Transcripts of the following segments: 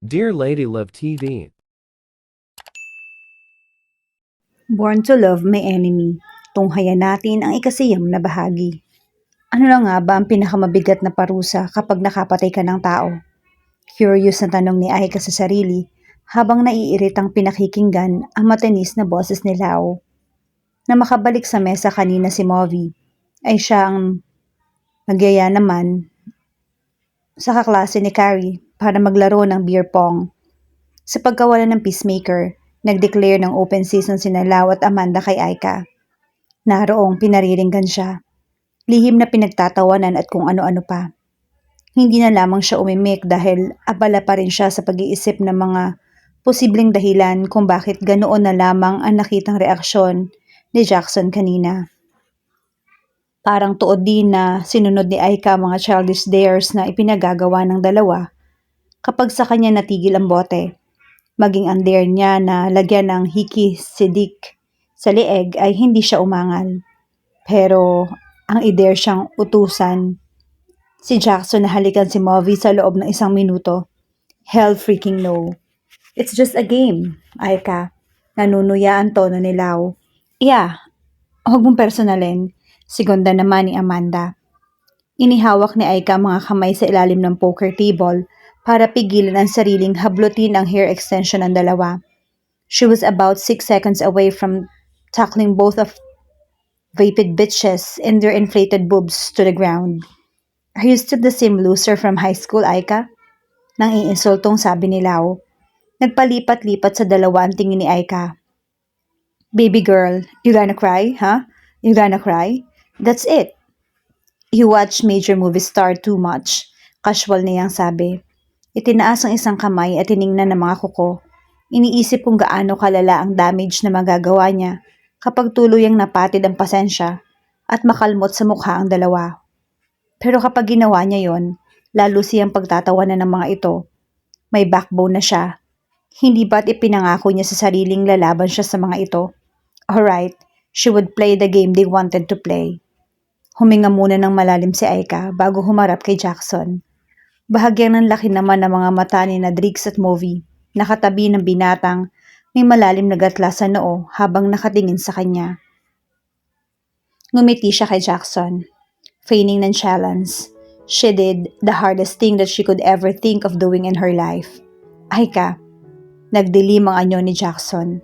Dear Lady Love TV. Born to Love My Enemy. Tunghayan natin ang ikasiyam na bahagi. Ano na nga ba ang pinakamabigat na parusa kapag nakapatay ka ng tao? Curious na tanong ni Aika sa sarili habang naiiritang pinakikinggan ang matanis na boses ni Lao. Na makabalik sa mesa kanina si Movi, ay siya ang nagyaya naman sa kaklase ni Carrie para maglaro ng beer pong. Sa pagkawala ng peacemaker, nag-declare ng open season sina Lau at Amanda kay Aika. Naroong pinariringgan siya. Lihim na pinagtatawanan at kung ano-ano pa. Hindi na lamang siya umimik dahil abala pa rin siya sa pag-iisip ng mga posibleng dahilan kung bakit ganoon na lamang ang nakitang reaksyon ni Jackson kanina. Parang tuod din na sinunod ni Aika mga childish dares na ipinagagawa ng dalawa kapag sa kanya natigil ang bote. Maging ang dare niya na lagyan ng hiki si Dick sa lieg ay hindi siya umangal. Pero ang i-dare siyang utusan si Jackson na halikan si Movi sa loob ng 1 minuto. Hell freaking no. It's just a game, Aika. Nanunuya ang tono ni Lau. Yeah, huwag mong personalin. Segunda naman ni Amanda. Inihawak ni Aika ang mga kamay sa ilalim ng poker table para pigilan ang sariling hablutin ang hair extension ng dalawa. She was about 6 seconds away from tackling both of vapid bitches and their inflated boobs to the ground. Are you still the same loser from high school, Aika? Nang iinsultong sabi ni Lau. Nagpalipat-lipat sa dalawa ang tingin ni Aika. Baby girl, you gonna cry, huh? You gonna cry? That's it. You watch major movie star too much. Casual niyang sabi. Itinaas ang isang kamay at tiningnan ng mga kuko. Iniisip kung gaano kalala ang damage na magagawa niya kapag tuluyang napatid ang pasensya at makalmot sa mukha ang dalawa. Pero kapag ginawa niya yon, lalo siyang pagtatawanan ng mga ito. May backbone na siya. Hindi ba't ipinangako niya sa sariling lalaban siya sa mga ito? Alright, she would play the game they wanted to play. Huminga muna ng malalim si Aika bago humarap kay Jackson. Bahagyang ng laki naman ng mga mata ni Drix at Movi, nakatabi ng binatang may malalim na gatla sa noo habang nakatingin sa kanya. Ngumiti siya kay Jackson, feigning nonchalance. She did the hardest thing that she could ever think of doing in her life. Aika, nagdilim ang anyo ni Jackson.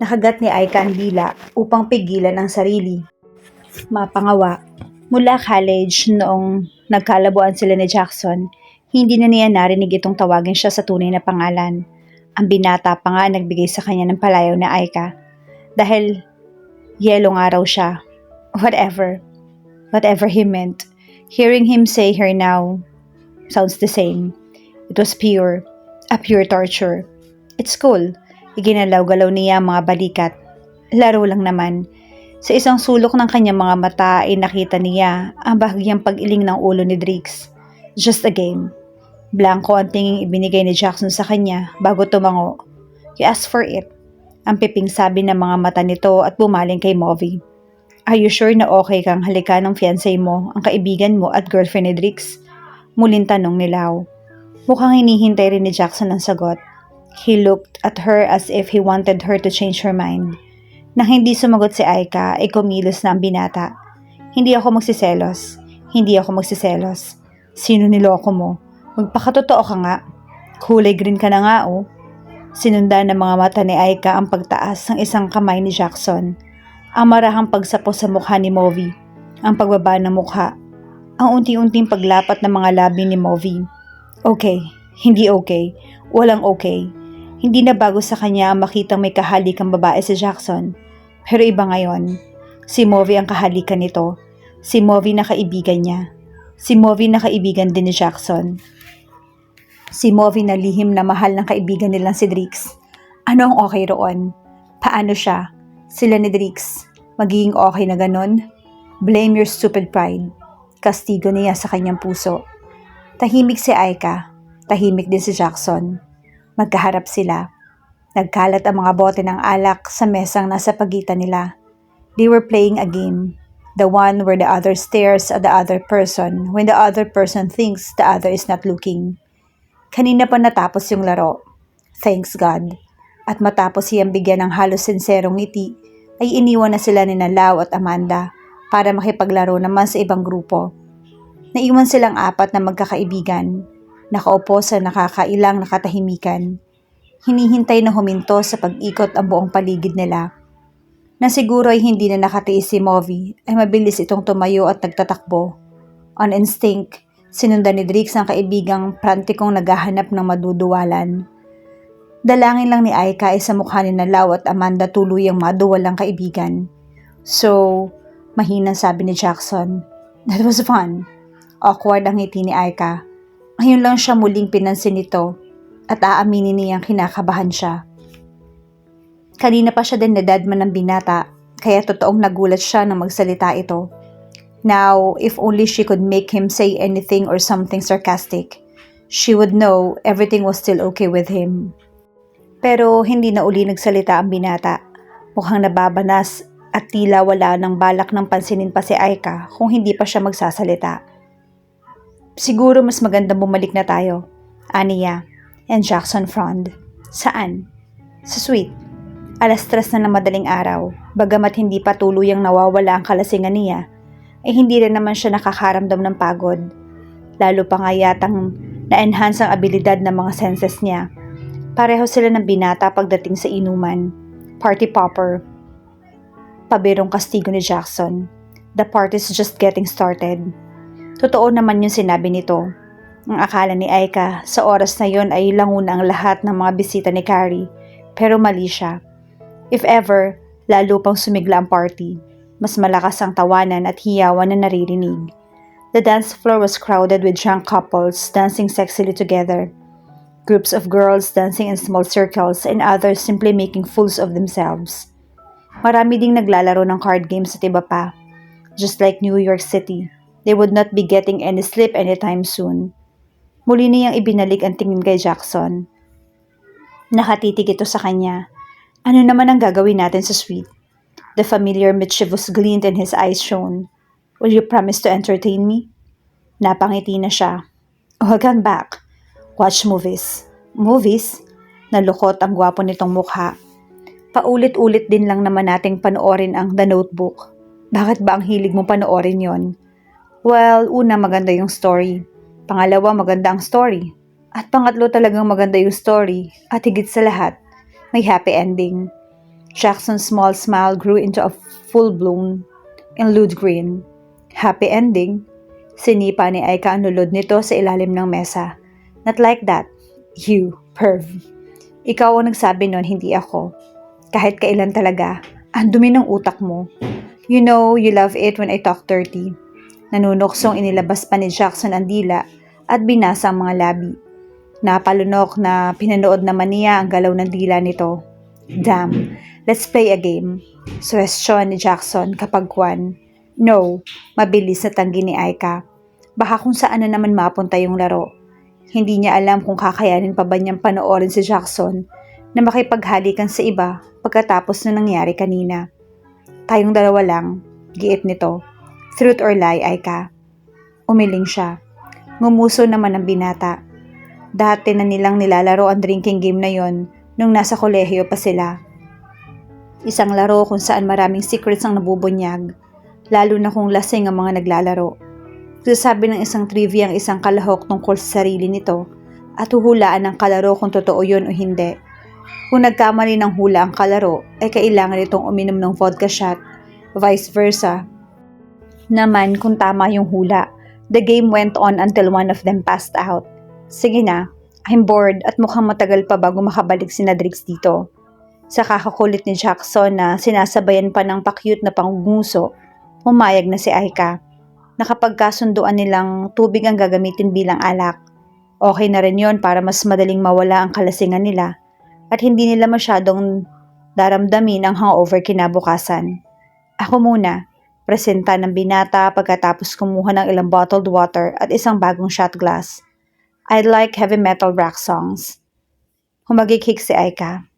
Nakagat ni Aika ang dila upang pigilan ang sarili. Mapangawa, mula college noong nagkalabuan sila ni Jackson, hindi na niya narinig itong tawagin siya sa tunay na pangalan. Ang binata pa nga nagbigay sa kanya ng palayaw na Aika. Dahil yelo nga raw siya. Whatever he meant. Hearing him say her now sounds the same. It was pure torture. It's cool. Iginalaw-galaw niya ang mga balikat. Laro lang naman. Sa isang sulok ng kanyang mga mata ay nakita niya ang bahagyang pag-iling ng ulo ni Drix. Just a game. Blanco ang tinging ibinigay ni Jackson sa kanya bago tumango. You asked for it. Ang piping sabi ng mga mata nito at bumaling kay Movi. Are you sure na okay kang halikan ng fiancé mo, ang kaibigan mo at girlfriend ni Drix? Muling tanong ni Lau. Mukhang hinihintay rin ni Jackson ang sagot. He looked at her as if he wanted her to change her mind. Nang hindi sumagot si Aika, ay kumilos na ang binata. Hindi ako magsiselos. Sino niloko mo? Magpakatotoo ka nga. Kulay green ka na nga oh. Sinundan ng mga mata ni Aika ang pagtaas ng isang kamay ni Jackson. Ang marahang pagsapos sa mukha ni Movi. Ang pagbaba ng mukha. Ang unti-unting paglapat ng mga labi ni Movi. Okay, hindi okay. Walang okay. Hindi na bago sa kanya ang makitang may kahalikang babae si Jackson. Pero iba ngayon. Si Movi ang kahalikan nito. Si Movi na kaibigan niya. Si Movi na kaibigan din ni Jackson. Si Movi na lihim na mahal ng kaibigan nilang si Drix. Ano ang okay roon? Paano siya? Sila ni Drix. Magiging okay na ganon? Blame your stupid pride. Kastigo niya sa kanyang puso. Tahimik si Aika. Tahimik din si Jackson. Magkaharap sila. Nagkalat ang mga bote ng alak sa mesang nasa pagitan nila. They were playing a game. The one where the other stares at the other person when the other person thinks the other is not looking. Kanina pa natapos yung laro. Thanks God. At matapos siyang bigyan ng halos sinserong ngiti, ay iniwan na sila ni Lau at Amanda para makipaglaro naman sa ibang grupo. Naiwan silang apat na magkakaibigan, nakaupo sa nakakailang nakatahimikan. Hinihintay na huminto sa pag-ikot ang buong paligid nila. Na siguro ay hindi na nakatiis si Movi, ay mabilis itong tumayo at nagtatakbo. On instinct, sinundan ni Drix ang kaibigang prantikong naghahanap ng maduduwalan. Dalangin lang ni Aika ay sa mukha ni Lau at Amanda tuluyang maduwalang kaibigan. So, mahinang sabi ni Jackson, "That was fun." Awkward ang ngiti ni Aika. Ngayon lang siya muling pinansin nito at aaminin niyang kinakabahan siya. Kanina pa siya din nadadman ng binata, kaya totoong nagulat siya nang magsalita ito. Now, if only she could make him say anything or something sarcastic, she would know everything was still okay with him. Pero hindi na uli nagsalita ang binata. Mukhang nababanas at tila wala ng balak ng pansinin pa si Aika kung hindi pa siya magsasalita. Siguro mas maganda bumalik na tayo, aniya, and Jackson frowned. Saan? Sa suite. 3:00 na ng madaling araw, bagamat hindi pa tuluyang nawawala ang kalasingan niya, ay hindi rin naman siya nakakaramdam ng pagod. Lalo pa nga yatang na-enhance ang abilidad ng mga senses niya. Pareho sila ng binata pagdating sa inuman. Party popper. Pabirong kastigo ni Jackson. The party's just getting started. Totoo naman yung sinabi nito. Ang akala ni Aika sa oras na yon ay languna ang lahat ng mga bisita ni Carrie, pero mali siya. If ever, lalo pang sumigla ang party. Mas malakas ang tawanan at hiyawan na naririnig. The dance floor was crowded with drunk couples dancing sexily together. Groups of girls dancing in small circles and others simply making fools of themselves. Marami ding naglalaro ng card games at iba pa. Just like New York City, they would not be getting any sleep anytime soon. Muli niyang ibinalik ang tingin kay Jackson. Nakatitig ito sa kanya. Ano naman ang gagawin natin sa suite? The familiar mischievous glint in his eyes shone. Will you promise to entertain me? Napangiti na siya. Welcome back. Watch movies. Movies? Nalukot ang gwapo nitong mukha. Paulit-ulit din lang naman nating panoorin ang The Notebook. Bakit ba ang hilig mong panoorin yon? Well, una maganda yung story. Pangalawa maganda ang story. At pangatlo talagang maganda yung story. At higit sa lahat, may happy ending. Jackson's small smile grew into a full-blown and lewd grin. Happy ending? Sinipa ni Aika ang lulod nito sa ilalim ng mesa. Not like that. You, perv. Ikaw ang nagsabi nun, hindi ako. Kahit kailan talaga, ang dumi ng utak mo. You know, you love it when I talk dirty. Nanunuksong inilabas pa ni Jackson ang dila at binasa ang mga labi. Napalunok na pinanood naman niya ang galaw ng dila nito. Damn, let's play a game. Suwestyon ni Jackson kapag kwan. No, mabilis na tanggi ni Aika. Baka kung saan na naman mapunta yung laro. Hindi niya alam kung kakayanin pa ba niyang panoorin si Jackson na makipaghalikan sa iba pagkatapos na nangyari kanina. Tayong dalawa lang, giit nito. Truth or lie, Aika? Umiling siya. Ngumuso naman ang binata. Dati na nilang nilalaro ang drinking game na yon nung nasa kolehiyo pa sila. Isang laro kung saan maraming secrets ang nabubunyag, lalo na kung lasing ang mga naglalaro. Sasabi ng isang trivia ang isang kalahok tungkol sa sarili nito at huhulaan ng kalaro kung totoo yon o hindi. Kung nagkamali ng hula ang kalaro, ay kailangan itong uminom ng vodka shot, vice versa. Naman kung tama yung hula, the game went on until one of them passed out. Sige na, I'm bored at mukhang matagal pa bago makabalik si Drix dito. Sa kakakulit ni Jackson na sinasabayan pa ng pa-cute na pangunguso, pumayag na si Aika. Nakapagkasunduan nilang tubig ang gagamitin bilang alak. Okay na rin yon para mas madaling mawala ang kalasingan nila at hindi nila masyadong daramdamin ang hangover kinabukasan. Ako muna, presenta ng binata pagkatapos kumuha ng ilang bottled water at isang bagong shot glass. I'd like heavy metal rock songs. Humagikik si Aika.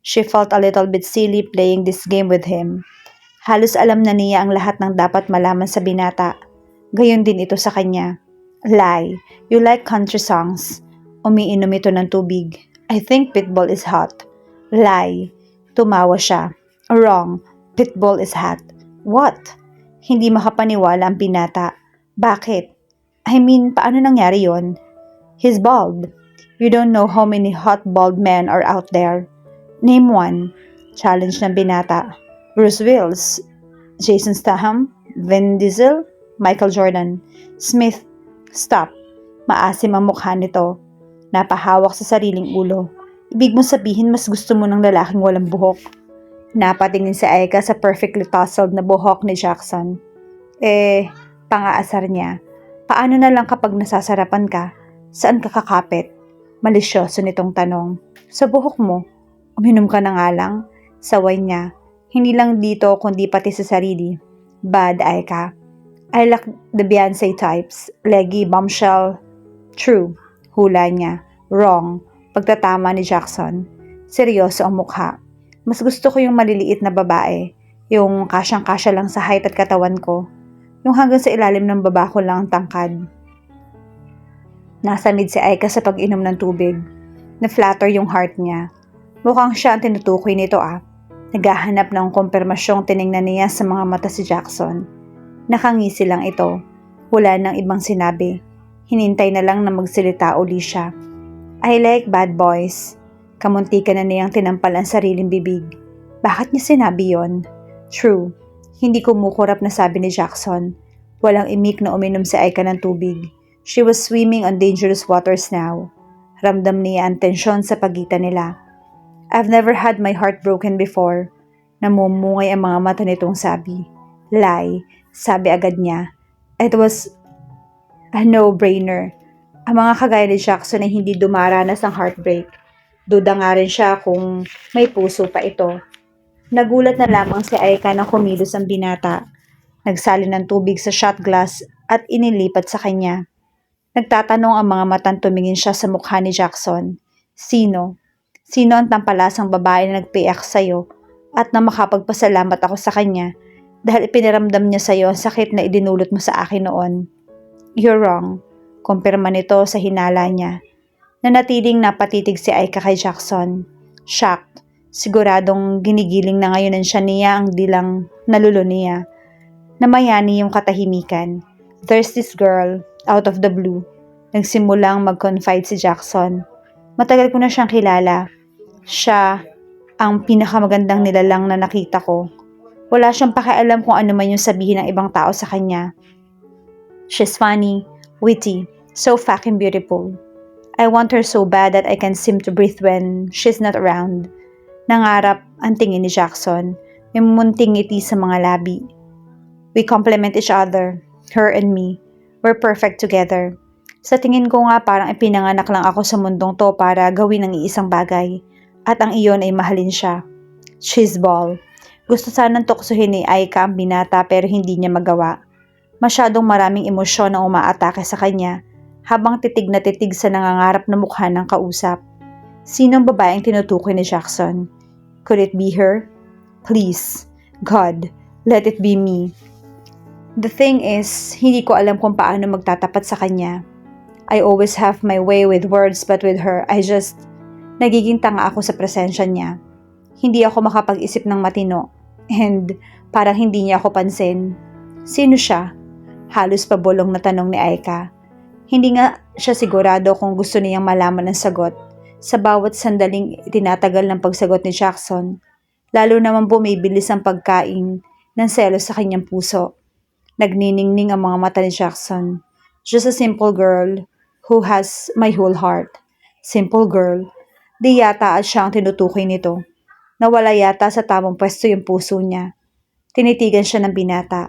She felt a little bit silly playing this game with him. Halos alam na niya ang lahat ng dapat malaman sa binata. Gayon din ito sa kanya. Lie, you like country songs. Umiinom ito ng tubig. I think Pitbull is hot. Lie. Tumawa siya. Wrong. Pitbull is hot. What? Hindi makapaniwala ang binata. Bakit? I mean, paano nangyari yon? He's bald. You don't know how many hot bald men are out there. Name one. Challenge ng binata. Bruce Willis, Jason Statham, Vin Diesel, Michael Jordan, Smith. Stop. Maasim ang mukha nito. Napahawak sa sariling ulo. Ibig mo sabihin mas gusto mo ng lalaking walang buhok. Napatingin si Aika sa perfectly tousled na buhok ni Jackson. Pang-aasar niya. Paano na lang kapag nasasarapan ka? Saan ka kakapit? Malisyoso nitong tanong. Sa buhok mo. Uminom ka na nga lang. Saway niya. Hindi lang dito kundi pati sa sarili. Bad, Aika. I like the Beyonce types. Leggy, bombshell. True. Hula niya. Wrong. Pagtatama ni Jackson. Seryoso ang mukha. Mas gusto ko yung maliliit na babae. Yung kasyang-kasya lang sa height at katawan ko. Yung hanggang sa ilalim ng baba ko lang ang tangkad. Nasamid si Aika sa pag-inom ng tubig. Na-flatter yung heart niya. Mukhang siya ang tinutukoy nito Naghahanap ng kumpirmasyong tiningnan niya sa mga mata si Jackson. Nakangisi lang ito. Wala nang ibang sinabi. Hinintay na lang na magsalita uli siya. I like bad boys. Kamunti ka na niyang tinampal ang sariling bibig. Bakit niya sinabi yon? True. Hindi kumukurap na sabi ni Jackson. Walang imik na uminom si Aika ng tubig. She was swimming on dangerous waters now. Ramdam niya ang tensyon sa pagitan nila. I've never had my heart broken before. Namumungay ang mga mata nitong sabi. Lie, sabi agad niya. It was a no-brainer. Ang mga kagaya ni Jackson ay hindi dumaranas ng heartbreak. Duda nga rin siya kung may puso pa ito. Nagulat na lamang si Aika nang kumilos ang binata. Nagsali ng tubig sa shot glass at inilipat sa kanya. Nagtatanong ang mga matang tumingin siya sa mukha ni Jackson. Sino? Sino ang tampalasang babae na nagpiyak sa'yo at na makapagpasalamat ako sa kanya dahil ipiniramdam niya sa'yo ang sakit na idinulot mo sa akin noon? You're wrong. Kumpirma nito sa hinala niya. Nanatiling napatitig si Aika kay Jackson. Shocked. Siguradong ginigiling na ngayon siya niya ang dilang nalulo niya. Namayani yung katahimikan. There's this girl, out of the blue. Nagsimulang mag-confide si Jackson. Matagal ko na siyang kilala. Siya ang pinakamagandang nilalang na nakita ko. Wala siyang pakialam kung ano man yung sabihin ng ibang tao sa kanya. She's funny, witty, so fucking beautiful. I want her so bad that I can seem to breathe when she's not around. Nangarap ang tingin ni Jackson. May munting ngiti sa mga labi. We complement each other, her and me. We're perfect together. Sa tingin ko nga parang ipinanganak lang ako sa mundong to para gawin ang iisang bagay. At ang iyon ay mahalin siya. Cheeseball. Gusto sanang tuksohin ni Aika ang binata pero hindi niya magawa. Masyadong maraming emosyon ang umaatake sa kanya habang titig na titig sa nangangarap na mukha ng kausap. Sinong babaeng tinutukoy ni Jackson? Could it be her? Please, God, let it be me. The thing is, hindi ko alam kung paano magtatapat sa kanya. I always have my way with words but with her, nagiging tanga ako sa presensya niya. Hindi ako makapag-isip ng matino. And parang hindi niya ako pansin. Sino siya? Halos pabulong na tanong ni Aika. Hindi nga siya sigurado kung gusto niyang malaman ang sagot. Sa bawat sandaling tinatagal ng pagsagot ni Jackson, lalo naman bumibilis ang pagkain ng selos sa kanyang puso. Nagniningning ang mga mata ni Jackson. Just a simple girl who has my whole heart. Simple girl. Di yata at siya ang tinutukoy nito. Nawala yata sa tamang pwesto yung puso niya. Tinitigan siya ng binata.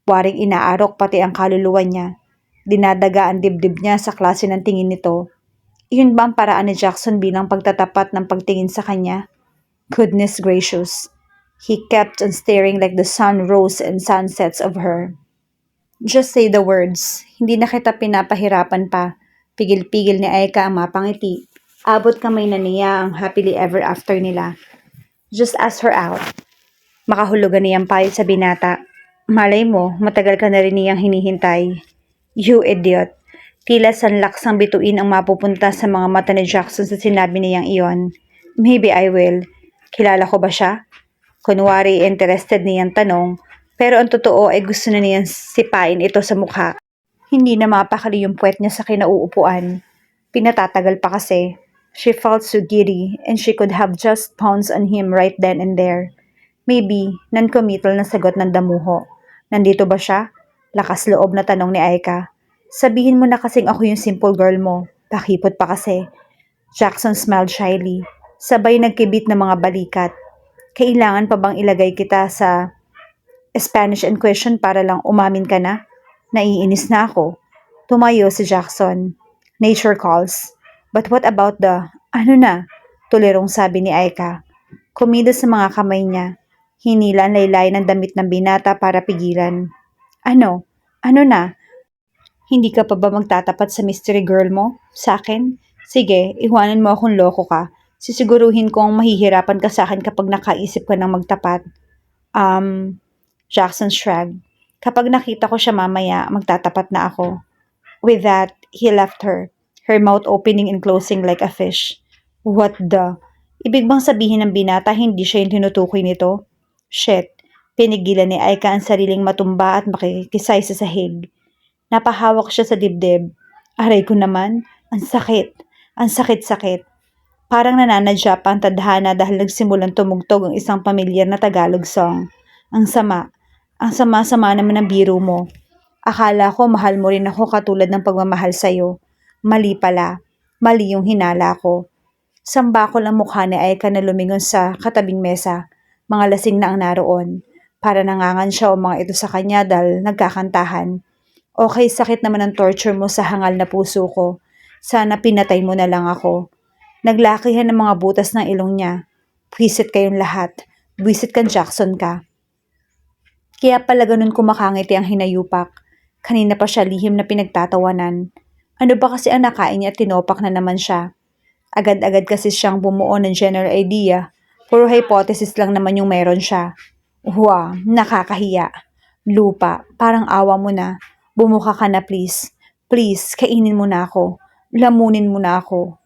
Waring inaarok pati ang kaluluwa niya. Dinadaga ang dibdib niya sa klase ng tingin nito. Iyon ba ang paraan ni Jackson bilang pagtatapat ng pagtingin sa kanya? Goodness gracious. He kept on staring like the sun rose and sunsets of her. Just say the words. Hindi na kita pinapahirapan pa. Pigil-pigil ni Aika ang mapangiti. Abot kamay na niya ang happily ever after nila. Just ask her out. Makahulugan niyang payo sa binata. Malay mo, matagal ka na rin niyang hinihintay. You idiot. Tila sanlaks ang bituin ang mapupunta sa mga mata ni Jackson sa sinabi niyang iyon. Maybe I will. Kilala ko ba siya? Kunwari interested niyang tanong, pero ang totoo ay gusto na niyang sipain ito sa mukha. Hindi na mapakali yung puwet niya sa kinauupuan. Pinatatagal pa kasi. She felt so giddy and she could have just pounced on him right then and there. Maybe, non-committal na sagot ng damuho. Nandito ba siya? Lakas loob na tanong ni Aika. Sabihin mo na kasing ako yung simple girl mo. Pakipot pa kasi. Jackson smiled shyly. Sabay nagkibit ng mga balikat. Kailangan pa bang ilagay kita sa Spanish and question para lang umamin ka na? Naiinis na ako. Tumayo si Jackson. Nature calls. But what about the, ano na? Tulirong sabi ni Aika. Kumilos sa mga kamay niya. Hinila ang laylay ng damit ng binata para pigilan. Ano? Ano na? Hindi ka pa ba magtatapat sa mystery girl mo? Sa akin? Sige, iwanan mo akong loko ka. Sisiguruhin kong mahihirapan ka sa akin kapag nakaisip ka ng magtapat. Jackson shrugged. Kapag nakita ko siya mamaya, magtatapat na ako. With that, he left her, her mouth opening and closing like a fish. What the? Ibig bang sabihin ng binata hindi siya yung tinutukoy nito? Shit. Pinigilan ni Aika ang sariling matumba at makikisay sa sahig. Napahawak siya sa dibdib. Aray ko naman, ang sakit. Ang sakit-sakit. Parang nananadya pa ang tadhana dahil nagsimulang tumugtog ang isang pamilyar na Tagalog song. Ang sama. Ang sama-sama naman ng biro mo. Akala ko mahal mo rin ako katulad ng pagmamahal sa'yo. Mali pala. Mali yung hinala ko. Sambakol ang mukha ni Aika na lumingon sa katabing mesa. Mga lasing na ang naroon. Para nangangan siya o mga ito sa kanya dahil nagkakantahan. Okay, sakit naman ang torture mo sa hangal na puso ko. Sana pinatay mo na lang ako. Naglakihan ng mga butas ng ilong niya. Buwisit kayong lahat. Buwisit kang Jackson ka. Kaya pala ganun kumakangiti ang hinayupak. Kanina pa siya lihim na pinagtatawanan. Ano ba kasi ang nakain niya at tinopak na naman siya? Agad-agad kasi siyang bumuo ng general idea. Puro hypothesis lang naman yung meron siya. Wow, nakakahiya. Lupa, parang awa mo na. Bumuka ka na please. Please, kainin mo na ako. Lamunin mo na ako.